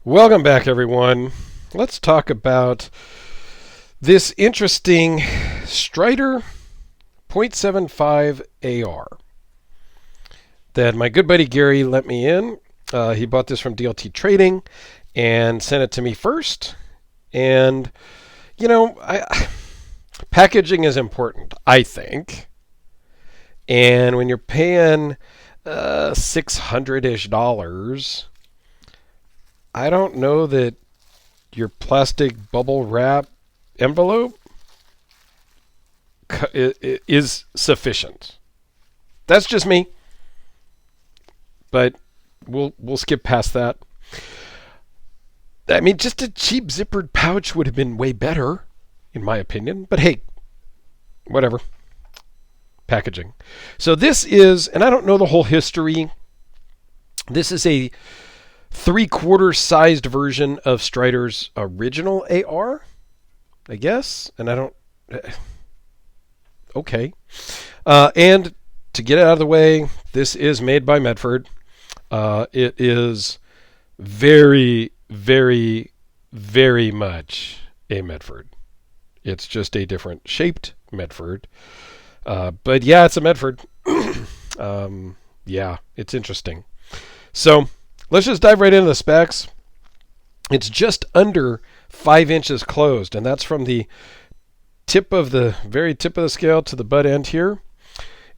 Welcome back, everyone. Let's talk about this interesting Strider .75 AR that my good buddy Garey let me in. He bought this from DLT Trading and sent it to me first. And, packaging is important, I think. And when you're paying $600-ish, I don't know that your plastic bubble wrap envelope is sufficient. That's just me. But we'll skip past that. I mean, just a cheap zippered pouch would have been way better, in my opinion. But hey, whatever. Packaging. So this is, and I don't know the whole history. This is a 3/4 sized version of Strider's original AR, I guess. And I don't. Okay. And to get it out of the way, this is made by Medford. It is very, very, very much a Medford. It's just a different shaped Medford. But yeah, it's a Medford. Yeah, it's interesting. So let's just dive right into the specs. It's just under 5 inches closed, and that's from the very tip of the scale to the butt end here.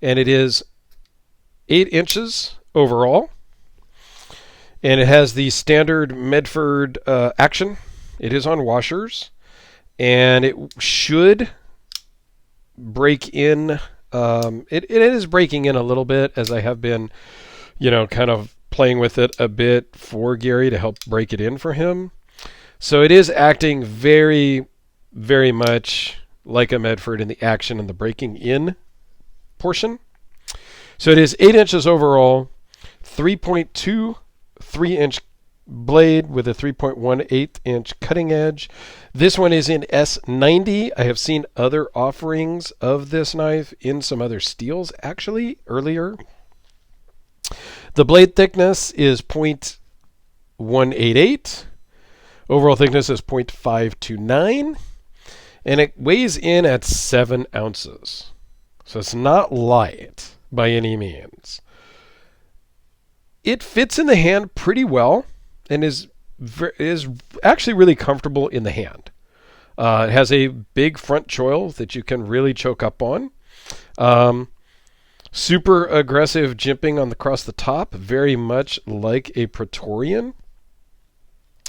And it is 8 inches overall. And it has the standard Medford action. It is on washers. And it should break in. It is breaking in a little bit, as I have been, kind of playing with it a bit for Garey to help break it in for him. So it is acting very, very much like a Medford in the action and the breaking in portion. So it is 8 inches overall, 3.23-inch blade with a 3.18-inch cutting edge. This one is in S90. I have seen other offerings of this knife in some other steels actually earlier. The blade thickness is 0.188. Overall thickness is 0.529. And it weighs in at 7 ounces. So it's not light by any means. It fits in the hand pretty well and is actually really comfortable in the hand. It has a big front choil that you can really choke up on. Super aggressive jimping across the top, very much like a Praetorian.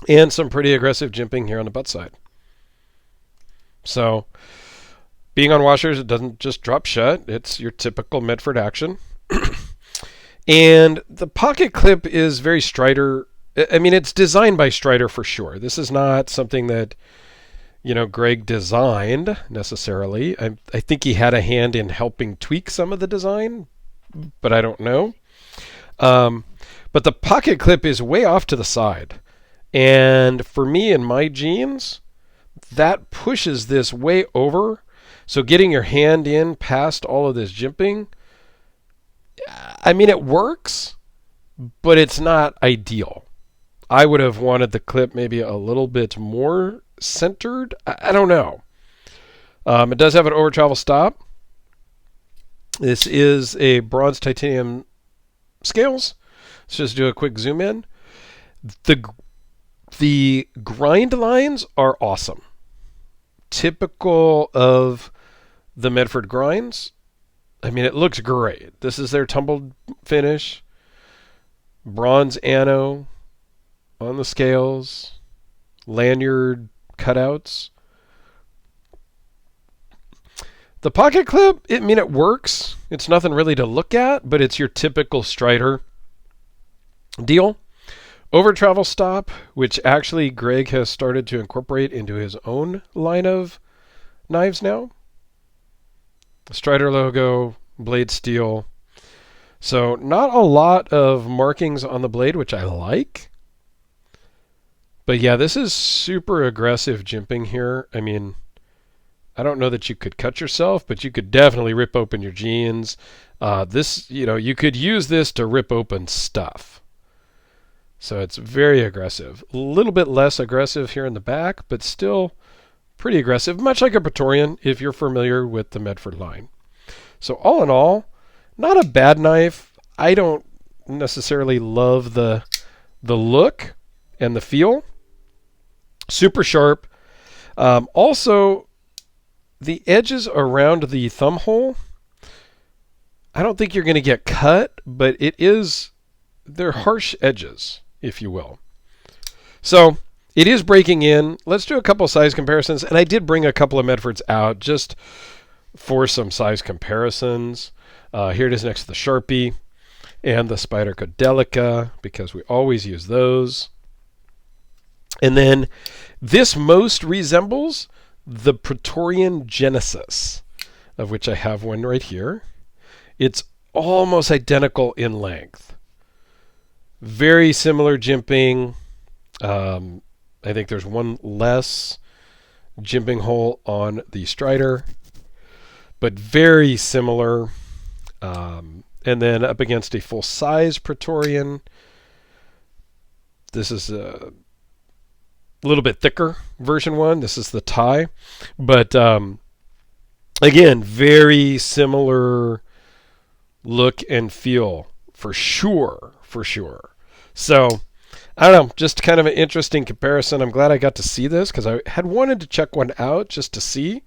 And some pretty aggressive jimping here on the butt side. So, being on washers, it doesn't just drop shut. It's your typical Medford action. And the pocket clip is very Strider. I mean, it's designed by Strider for sure. This is not something that, Greg designed necessarily. I think he had a hand in helping tweak some of the design, but I don't know. But the pocket clip is way off to the side. And for me and my jeans, that pushes this way over. So getting your hand in past all of this jimping, I mean, it works, but it's not ideal. I would have wanted the clip maybe a little bit more centered. I don't know. It does have an over travel stop. This is a bronze titanium scales. Let's just do a quick zoom in. The grind lines are awesome. Typical of the Medford grinds. I mean, it looks great. This is their tumbled finish. Bronze ano on the scales. Lanyard cutouts. The pocket clip, it works. It's nothing really to look at, but it's your typical Strider deal. Over travel stop, which actually Greg has started to incorporate into his own line of knives now. Strider logo, blade steel. So not a lot of markings on the blade, which I like. But yeah, this is super aggressive jimping here. I mean, I don't know that you could cut yourself, but you could definitely rip open your jeans. You could use this to rip open stuff. So it's very aggressive. A little bit less aggressive here in the back, but still pretty aggressive, much like a Praetorian if you're familiar with the Medford line. So all in all, not a bad knife. I don't necessarily love the look and the feel. Super sharp. Also, the edges around the thumb hole, I don't think you're going to get cut, but they're harsh edges, if you will. So it is breaking in. Let's do a couple size comparisons. And I did bring a couple of Medfords out just for some size comparisons. Here it is next to the Sharpie and the Spyderco Delica, because we always use those. And then this most resembles the Praetorian Genesis, of which I have one right here. It's almost identical in length. Very similar jimping. I think there's one less jimping hole on the Strider, but very similar. And then up against a full-size Praetorian, this is a little bit thicker version 1. This is the tie. But again, very similar look and feel for sure. So I don't know, just kind of an interesting comparison. I'm glad I got to see this because I had wanted to check one out just to see.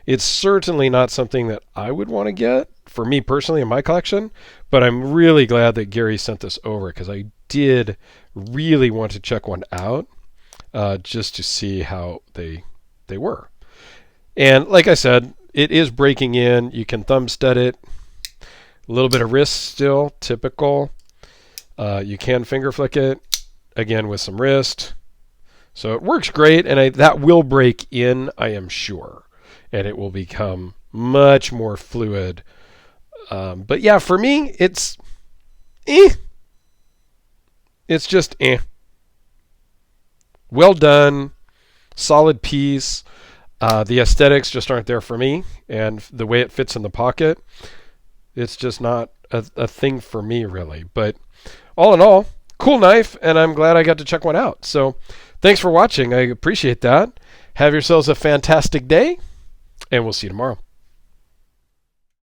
It's certainly not something that I would want to get for me personally in my collection, but I'm really glad that Garey sent this over because I did really want to check one out just to see how they were. And like I said, it is breaking in. You can thumb stud it. A little bit of wrist still, typical. You can finger flick it, again with some wrist. So it works great, and that will break in, I am sure. And it will become much more fluid. But yeah, for me, it's It's just well done, solid piece. The aesthetics just aren't there for me, and the way it fits in the pocket, it's just not a thing for me really. But all in all, cool knife, and I'm glad I got to check one out. So thanks for watching. I appreciate that. Have yourselves a fantastic day, and we'll see you tomorrow.